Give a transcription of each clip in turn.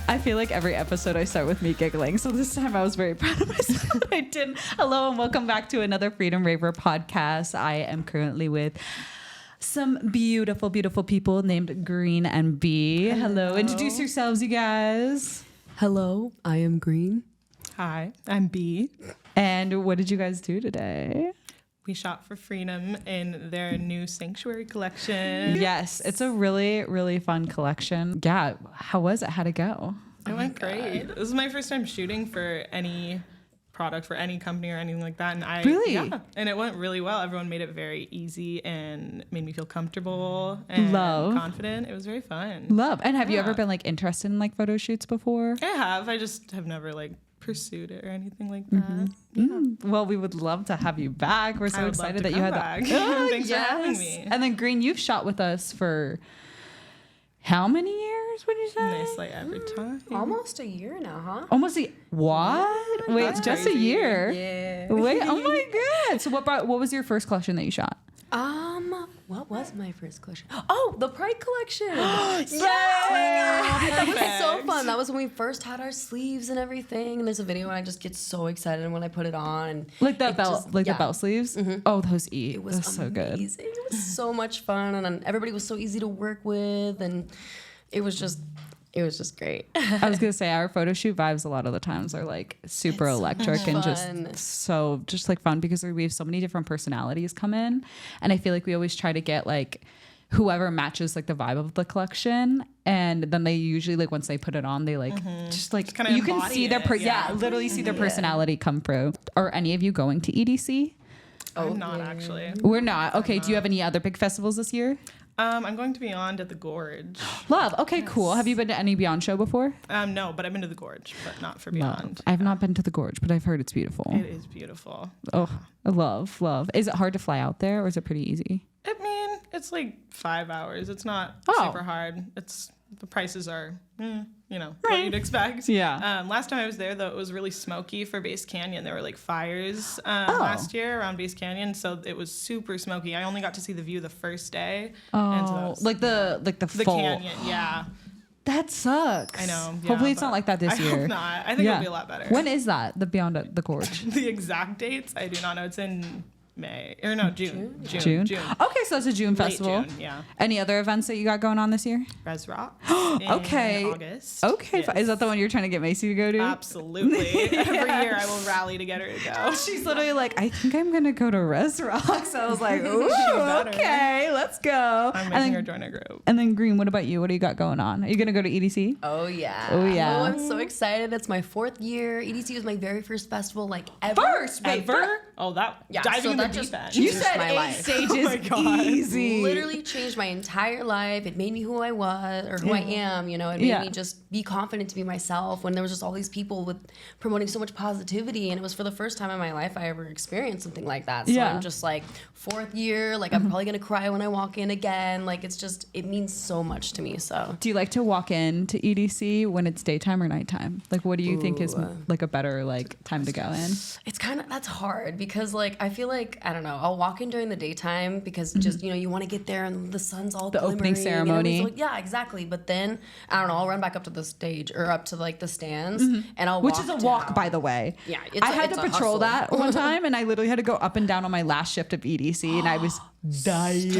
I feel like every episode I start with me giggling. So this time I was very proud of myself. I didn't. Hello and welcome back to another Freedom Rave Wear Podcast. I am currently with some beautiful, beautiful people named Green and B. Hello. Introduce yourselves, you guys. Hello, I am Green. Hi, I'm B. And what did you guys do today? We shop for Freedom in their new Sanctuary collection. Yes, it's a really, really fun collection. Yeah, how was it? How'd it go? It went great. This is my first time shooting for any product for any company or anything like that. And Really? Yeah, and it went really well. Everyone made it very easy and made me feel comfortable and confident. It was very fun. Love. And have you ever been like interested in like photo shoots before? I have. I just have never like pursued it or anything like that. Yeah. Well, we would love to have you back. We're so excited that you had back. that. Thanks for having me. And then Green, you've shot with us for how many years would you say? Nice, like every time. Almost a year now, huh? Almost a what? Wait, That's just crazy. a year. Yeah. Wait, oh my god. So what was your first collection that you shot? What was my first collection? Oh, the Pride collection. Yeah. That was so Perfect. fun. That was when we first had our sleeves and everything. And there's a video and I just get so excited when I put it on. And Like the it belt, just- like yeah. the belt sleeves. Oh, those eat. It was That's so good. amazing. It was so much fun, and then everybody was so easy to work with, and it was just great. I was gonna say our photo shoot vibes a lot of the times are like super electric and fun. just so just like fun because we have so many different personalities come in, and I feel like we always try to get like whoever matches like the vibe of the collection, and then they usually like once they put it on they like just like kinda you can embody see their it, literally see their personality come through. Are any of you going to EDC? I'm not actually. We're not. Okay, do you have any other big festivals this year? I'm going to Beyond at the Gorge. Love. Okay, cool. Have you been to any Beyond show before? No, but I've been to the Gorge, but not for Beyond. Love. I've not been to the Gorge, but I've heard it's beautiful. It is beautiful. Oh, I love. Is it hard to fly out there or is it pretty easy? I mean, it's like 5 hours. It's not Oh. super hard. The prices are, what you'd expect. Yeah. Last time I was there, though, it was really smoky for Base Canyon. There were like fires last year around Base Canyon, so it was super smoky. I only got to see the view the first day. And so that was- the the full canyon, yeah. That sucks. I know. Yeah, Hopefully it's but not like that this I year. hope not. I think it'll be a lot better. When is that? The Beyond at the Gorge? The exact dates, I do not know. It's in May or no June. June. Okay, so it's a June Late festival. June, yeah. Any other events that you got going on this year? Res Rock. Okay. In August. Okay, Yes. Is that the one you're trying to get Macy to go to? Absolutely. Every year I will rally to get her to go. She's literally like, I think I'm gonna go to Res Rock. So I was like, ooh, better. okay, let's go. I'm And making then- her join our group. And then Green, what about you? What do you got going on? Are you gonna go to EDC? Oh yeah. Oh, yeah. Oh, I'm so excited. It's my 4th year. EDC was my very first festival, like ever. Ever? Oh, that Yeah, diving so in the that deep just end. You changed said my 8 life. stages Oh my God. easy. Literally changed my entire life. It made me who I was or who I am, It made me just be confident to be myself when there was just all these people with promoting so much positivity. And it was for the first time in my life I ever experienced something like that. So Yeah. I'm just like 4th year, like I'm probably going to cry when I walk in again. Like it means so much to me. So Do you like to walk into EDC when it's daytime or nighttime? Like, what do you think is like a better like time to go in? it's that's hard because like I feel like, I don't know, I'll walk in during the daytime because just, you want to get there and the sun's all The opening glimmering and ceremony. everything's yeah, exactly. But then, I don't know, I'll run back up to the stage or up to like the stands and I'll Which walk is a walk, down. by the way. Yeah, I had to it's a patrol hustle. that one time, and I literally had to go up and down on my last shift of EDC, and I was dying.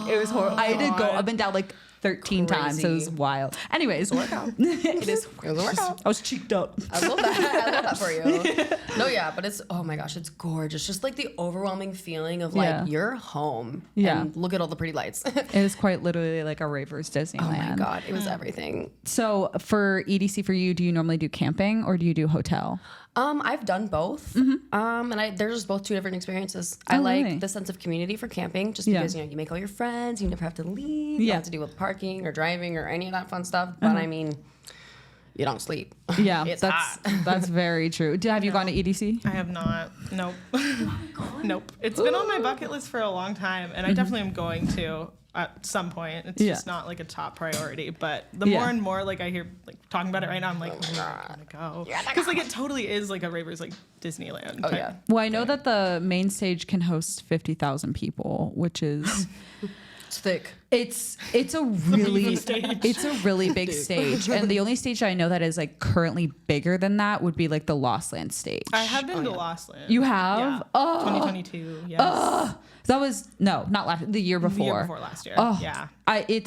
It was horrible. I had to go up and down like 13 times. It was Crazy. wild. Anyways, It is a workout. I was cheeked up. I love that. I love that for you. No, yeah, but it's, oh my gosh, it's gorgeous. Just like the overwhelming feeling of like, Yeah. you're home. Yeah. And look at all the pretty lights. It was quite literally like a Ravers Disneyland. Oh my God, it was everything. So for EDC for you, do you normally do camping or do you do hotel? I've done both. And they're just both two different experiences. I like really? the sense of community for camping just Yeah. because, you make all your friends, you never have to leave, you Yeah. don't have to deal with parking or driving or any of that fun stuff. But I mean, you don't sleep. Yeah, It's that's very true. Have you gone to EDC? I have not. Nope. Nope. It's been on my bucket list for a long time, and I definitely am going to at some point. It's Yeah. just not like a top priority. But the Yeah. more and more like I hear like talking about it right now, I'm like, I gotta go. Because like it totally is like a Ravers like Disneyland. Oh type. yeah. Well, I know that the main stage can host 50,000 people, which is It's thick. It's a really big stage, and the only stage I know that is like currently bigger than that would be like the Lost Land stage. I have been to Lost Land. You have? Yeah. 2022. Yes. That was the year before. The year before last year. Oh, yeah.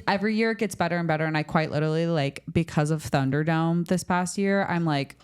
Every year it gets better and better, and I quite literally like because of Thunderdome this past year, I'm like,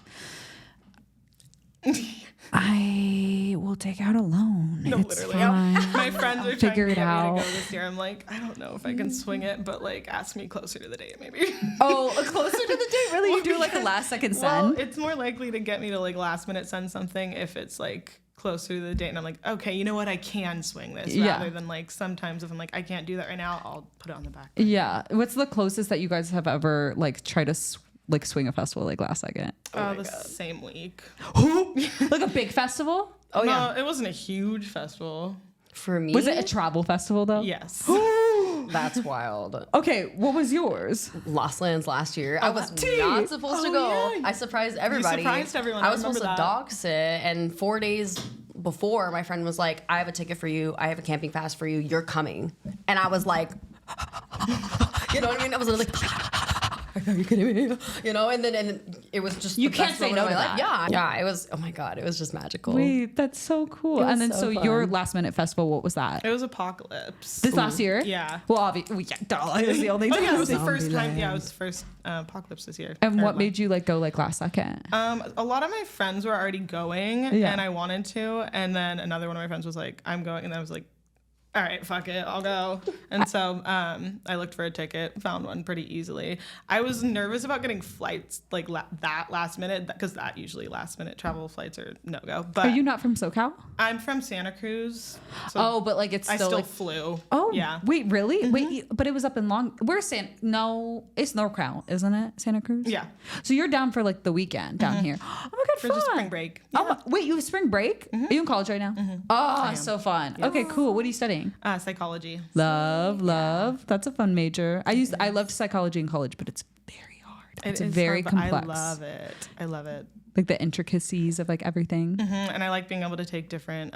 I will take out a loan. No, it's literally. fine. My friends are Figure trying to it get me out. to go this year. I'm like, I don't know if I can swing it, but like, ask me closer to the date, maybe. Oh, closer to the date? Really? You do like a last second send? Well, it's more likely to get me to like last minute send something if it's like closer to the date, and I'm like, okay, you know what? I can swing this rather than like sometimes if I'm like, I can't do that right now, I'll put it on the back. Yeah. What's the closest that you guys have ever like tried to swing a festival like last second? Same week. Like a big festival? Oh, no, yeah. it wasn't a huge festival. For me? Was it a travel festival though? Yes. That's wild. Okay, what was yours? Lost Lands last year. I was not supposed to go. Yeah. I surprised everybody. You surprised everyone. I was supposed to remember dog sit, and 4 days before, my friend was like, I have a ticket for you. I have a camping pass for you. You're coming. And I was like, you know what I mean? I was like, are you kidding me? You know, and then it was just You the can't best say moment no of my to life. that. Yeah, it was. Oh my god, it was just magical. Wait, that's so cool. It was And then so your fun. last minute festival, what was that? It was Apocalypse. This last year? Yeah. Well, obviously, it was the only Oh yeah, it was the time. first time. Yeah, it was the first Apocalypse this year. And what made you like go like last second? A lot of my friends were already going, and I wanted to. And then another one of my friends was like, "I'm going," and I was like, all right, fuck it, I'll go. And so I looked for a ticket, found one pretty easily. I was nervous about getting flights like that last minute, because that usually last minute travel flights are no go. But Are you not from SoCal? I'm from Santa Cruz. So But like it's I still still like, flew. oh yeah. Wait, really? Wait, but it was up in Where's no, it's NorCal, isn't it? Santa Cruz? Yeah. So you're down for like the weekend down here. Oh my god, For fun. the spring break. Oh, wait, you have spring break? Are you in college right now? Oh, so fun. Okay, cool. What are you studying? Psychology. Love. That's a fun major. I loved psychology in college, but it's very hard. It's very hard, but complex. I love it. Like the intricacies of like everything. And I like being able to take different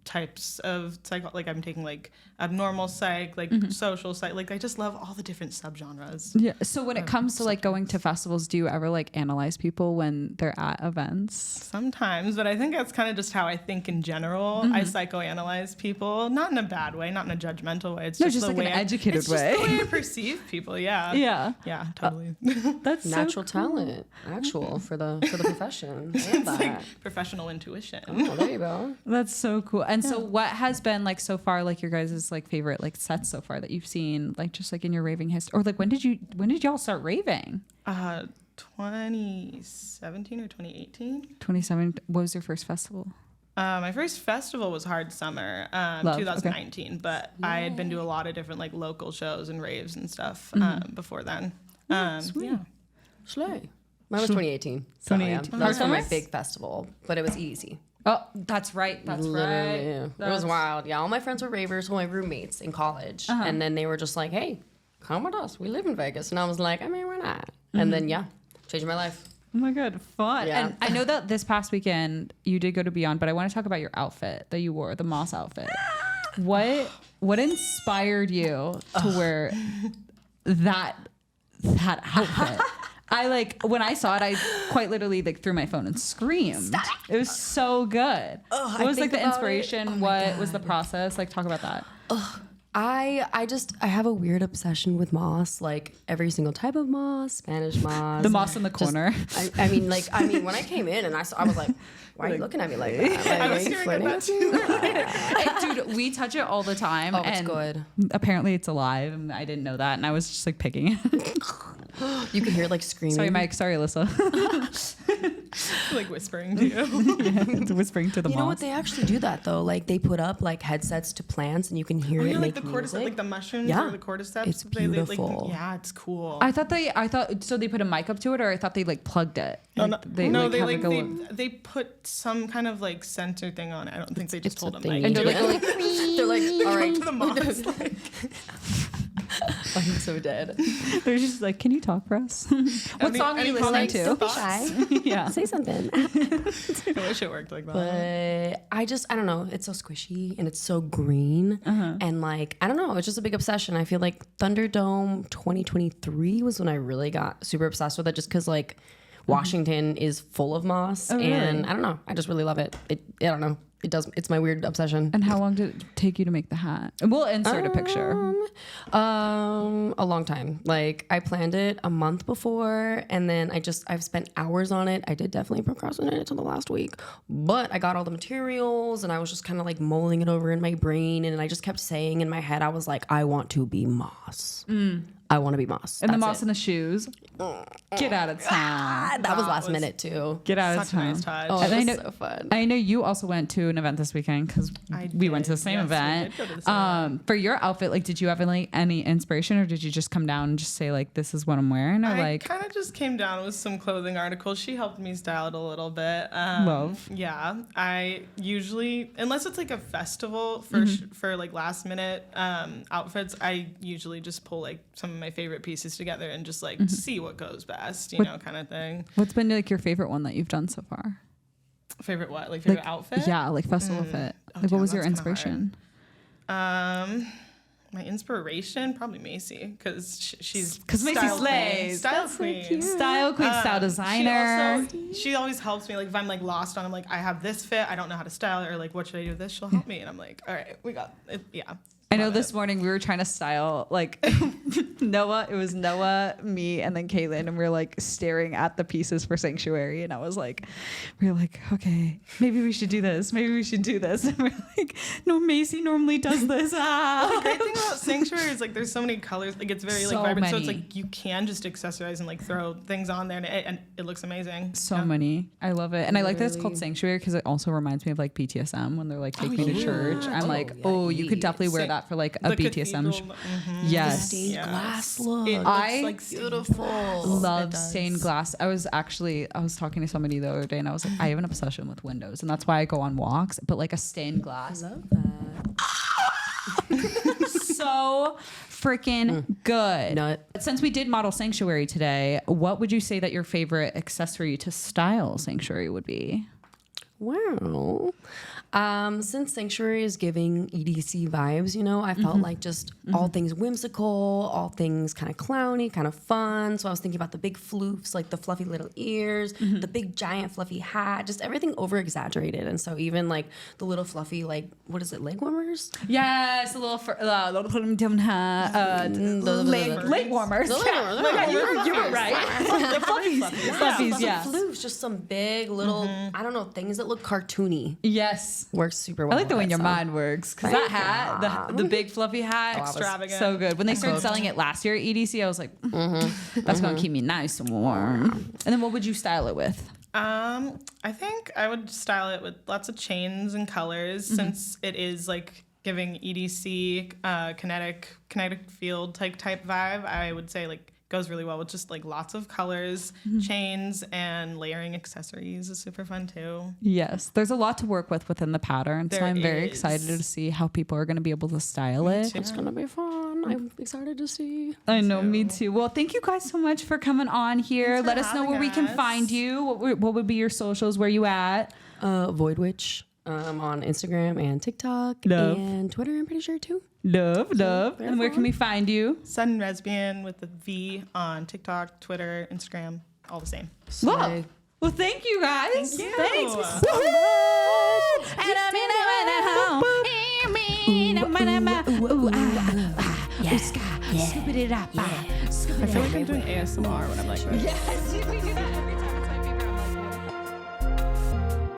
types of psych. Like I'm taking like abnormal psych, like social psych. Like I just love all the different subgenres. Yeah. So when it comes to like going to festivals, do you ever like analyze people when they're at events? Sometimes, but I think that's kind of just how I think in general. I psychoanalyze people, not in a bad way, not in a judgmental way. It's No, just just the like way an educated it's way. Just the way I perceive people. Yeah. Yeah. Totally. That's Natural so cool. talent, actual for the profession. I love It's that. like professional intuition. Oh, there you go. That's so cool. And so what has been like so far like your guys' like favorite like sets so far that you've seen like just like in your raving history, or like when did y'all start raving? 2017 or 2018. 27. What was your first festival? My first festival was Hard Summer, Love, 2019, but I had been to a lot of different like local shows and raves and stuff before then. Sweet. Slay. Mine was 2018. So, 2018. that was for my Nice. big festival, but it was easy. Oh, that's right. That's Literally, right. yeah. It That's- was wild. Yeah, all my friends were ravers, well, my roommates in college. And then they were just like, hey, come with us. We live in Vegas. And I was like, I mean, why not? And then, changed my life. Oh my god, fun. Yeah. And I know that this past weekend you did go to Beyond, but I want to talk about your outfit that you wore, the moss outfit. What inspired you to wear that outfit? I like when I saw it, I quite literally like threw my phone and screamed. It was so good. What was like the inspiration? What was the process? Like talk about that. I have a weird obsession with moss, like every single type of moss, Spanish moss. The moss in the corner. I mean, when I came in and I was like, why are you looking at me like that? Like, I are was you staring at flirting that with me? too. Dude, we touch it all the time. Oh, it's and good. Apparently it's alive, and I didn't know that, and I was just like picking it. You can hear it like screaming. Sorry, Mike. Sorry, Alyssa. Like whispering to you. It's whispering to the You know moss. what? They actually do that though. Like they put up like headsets to plants, and you can hear it like make the music. cordyceps, like the mushrooms Yeah. or the cordyceps. It's They, beautiful. yeah, it's cool. I thought so. They put a mic up to it, or I thought they like plugged it. No, Like, they have like it go- they put some kind of like sensor thing on it. I don't think they just It's told a them thing like, you And they're do. like, They're like, all right. to the moss. Like, I'm so dead. They're just like, can you talk for us? What song are you listening to? Don't be shy. Yeah. Say something. I wish it worked like that. But I don't know. It's so squishy and it's so green. And like, I don't know. It's just a big obsession. I feel like Thunderdome 2023 was when I really got super obsessed with it, just because like Washington is full of moss. Oh, really? And I don't know. I just really love it. I don't know. It's my weird obsession. And how long did it take you to make the hat? And we'll insert a picture. A long time. Like I planned it a month before, and then I've spent hours on it. I did definitely procrastinate it till the last week, but I got all the materials and I was just kind of like mulling it over in my brain, and I just kept saying in my head, I was like, I want to be moss. I want to be moss. And the moss in the shoes. Get out of town. That was last minute too. Get out of Such a town. nice touch. Oh, it was so fun. I know you also went to an event this weekend because we went to the same event. We did go to the same event. For your outfit, like, did you have any inspiration, or did you just come down and just say like, this is what I'm wearing, or I like? kind of just came down with some clothing articles. She helped me style it a little bit. Love. Yeah, I usually, unless it's like a festival for like last minute outfits, I usually just pull like some of my favorite pieces together and just like see what goes best, you know, kind of thing. What's been like your favorite one that you've done so far? Favorite what? Like favorite outfit? Yeah, like festival fit. Oh, Like, damn, what was your that's kinda inspiration? My inspiration, probably Macy, because she's Macy style slays. queen. Style queen. Style queen, style designer. She always helps me. Like if I'm like lost on, I'm like, I have this fit, I don't know how to style it, or like what should I do with this? She'll help me, and I'm like, all right, we got it. Yeah. I know this morning we were trying to style like Noah. It was Noah, me, and then Caitlin, and we were like staring at the pieces for Sanctuary. And I was like, we were like, okay, maybe we should do this. Maybe we should do this. And we're like, no, Macy normally does this. The great thing about Sanctuary is like there's so many colors. Like it's very So like vibrant. So many. it's like you can just accessorize and like throw things on there, and it looks amazing. So many. I love it. And I like that it's called Sanctuary because it also reminds me of like BTSM when they're like, take me to church. I'm like, you could definitely wear that for like a The BTSM. Yes. Stained glass look. It looks like beautiful. Love stained glass. I was talking to somebody the other day and I was like, I have an obsession with windows and that's why I go on walks, but like a stained glass. I love that. So freaking good. Nut. Since we did model Sanctuary today, what would you say that your favorite accessory to style Sanctuary would be? Wow. Since Sanctuary is giving EDC vibes, you know, I felt like just all things whimsical, all things kind of clowny, kind of fun. So I was thinking about the big floofs, like the fluffy little ears, the big giant fluffy hat, just everything over exaggerated. And so even like the little fluffy, like, what is it, leg warmers? Yes, a little leg warmers. You were right. The fluffies, yeah. Floofs, just some big little, I don't know, things that look cartoony. Yes. Works super well. I like the way with your it, so. mind works because that hat, the big fluffy hat, Extravagant. so good. When they started selling it last year at EDC, I was like, that's gonna keep me nice and warm. And then what would you style it with? I think I would style it with lots of chains and colors since it is like giving EDC kinetic field type vibe. I would say like goes really well with just like lots of colors, chains, and layering accessories is super fun too. Yes, there's a lot to work with within the pattern, so I'm very is. excited to see how people are going to be able to style it. It's gonna be fun. I'm excited to see. I know, me too. Well, thank you guys so much for coming on here. Thanks for Let us know where we can having us. find you. What would be your socials? Where you at? VoydWitxh on Instagram and TikTok Love. and Twitter, I'm pretty sure too. Love. And where can we find you? SvddenRezzbian with the V on TikTok, Twitter, Instagram, all the same. Love. Well, thank you guys. Thank you. Thanks so much. I feel like I'm doing ASMR when I'm like this. Yes, we do that every time.